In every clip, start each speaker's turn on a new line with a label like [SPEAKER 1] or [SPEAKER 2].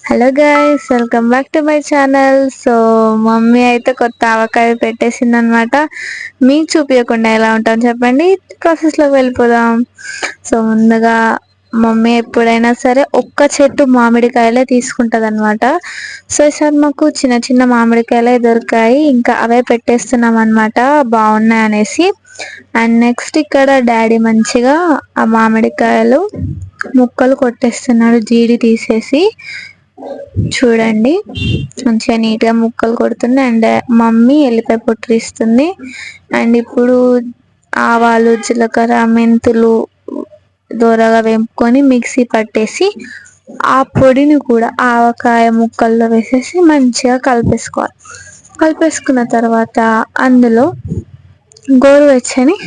[SPEAKER 1] Hello guys, welcome back to my channel. So mummy అయితే కొత్త ఆవకాయ పెట్టేసింది అనమాట. మీకు చూపించకుండా ఎలా ఉంటాం చెప్పండి, ప్రాసెస్లోకి వెళ్ళిపోదాం. సో ముందుగా మమ్మీ ఎప్పుడైనా సరే ఒక్క చెట్టు మామిడికాయలే తీసుకుంటుంది అనమాట. సో ఈసారి మాకు చిన్న చిన్న మామిడికాయలే దొరికాయి, ఇంకా అవే పెట్టేస్తున్నాం అనమాట, బాగున్నాయి అనేసి. అండ్ నెక్స్ట్ ఇక్కడ డాడీ మంచిగా ఆ మామిడికాయలు ముక్కలు కొట్టేస్తున్నాడు, జీడి తీసేసి. చూడండి మంచిగా నీట్గా ముక్కలు కొడుతుంది. అండ్ మమ్మీ ఎల్లిపాయ పొట్టు తీస్తుంది. అండ్ ఇప్పుడు ఆవాలు, జీలకర్ర, మెంతులు దూరగా వేపుకొని మిక్సీ పట్టేసి ఆ పొడిని కూడా ఆవకాయ ముక్కల్లో వేసేసి మంచిగా కలిపేసుకోవాలి. కలిపేసుకున్న తర్వాత అందులో గోరువెచ్చని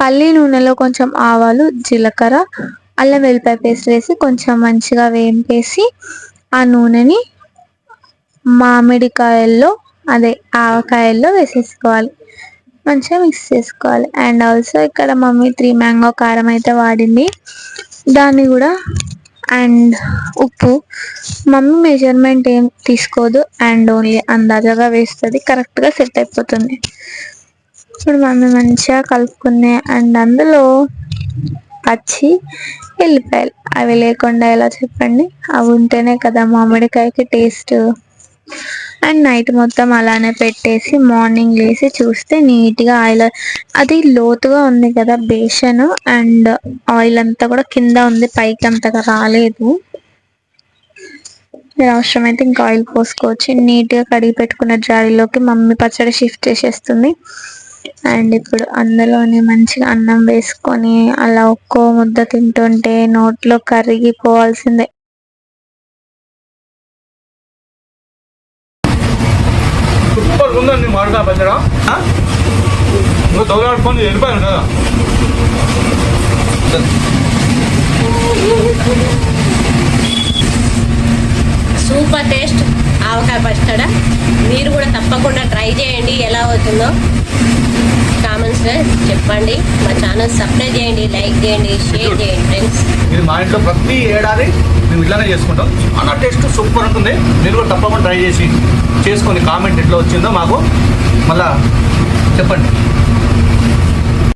[SPEAKER 1] పల్లి నూనెలో కొంచెం ఆవాలు, జీలకర్ర, అల్లం వెల్లిపాయ పేస్ట్ వేసి కొంచెం మంచిగా వేంపేసి ఆ నూనెని మామిడికాయల్లో అదే ఆవకాయల్లో వేసేసుకోవాలి, మంచిగా మిక్స్ చేసుకోవాలి. అండ్ ఆల్సో ఇక్కడ మమ్మీ 3 మ్యాంగో కారం అయితే వాడింది, దాన్ని కూడా. అండ్ ఉప్పు మమ్మీ మెజర్మెంట్ ఏం తీసుకోదు, అండ్ ఓన్లీ అందాజగా వేస్తుంది, కరెక్ట్గా సెట్ అయిపోతుంది. ఇప్పుడు మమ్మీ మంచిగా కలుపుకునే. అండ్ అందులో పచ్చి ఎల్లిపాయలు, అవి లేకుండా ఎలా చెప్పండి, అవి ఉంటేనే కదా మామిడికాయకి టేస్ట్. అండ్ నైట్ మొత్తం అలానే పెట్టేసి మార్నింగ్ లేసి చూస్తే నీట్గా ఆయిల్, అది లోతుగా ఉంది కదా బేషన్, అండ్ ఆయిల్ అంతా కూడా కింద ఉంది, పైకి అంతగా రాలేదు. మీరు అవసరమైతే ఇంకా ఆయిల్ పోసుకోవచ్చు. నీట్గా కడిగి పెట్టుకున్న జాడీలోకి మమ్మీ పచ్చడి షిఫ్ట్ చేసేస్తుంది. అండ్ ఇప్పుడు అందులోని మంచిగా అన్నం వేసుకొని అలా ఒక్కో ముద్ద తింటుంటే నోట్లో కరిగిపోవాల్సిందే.
[SPEAKER 2] సూపర్ ఉందండి మామిడికాయ పచ్చడా. ఇంకా తోలాడుకొని వెళ్ళిపోయాను కదా.
[SPEAKER 3] సూపర్ టేస్ట్ ఆవకాయ పచ్చడి. మీరు కూడా తప్పకుండా ట్రై చేయండి, ఎలా అవుతుందో కామెంట్స్లో చెప్పండి. మా ఛానల్ సబ్స్క్రైబ్ చేయండి, లైక్ చేయండి, షేర్ చేయండి ఫ్రెండ్స్.
[SPEAKER 2] ఇది మా ఇంట్లో ప్రతి ఏడాది మేము ఇట్లానే చేసుకుంటాం. చాలా టేస్ట్ సూపర్ ఉంటుంది. మీరు కూడా తప్పకుండా ట్రై చేసుకొని కామెంట్ ఎట్లా వచ్చిందో మాకు మళ్ళా చెప్పండి.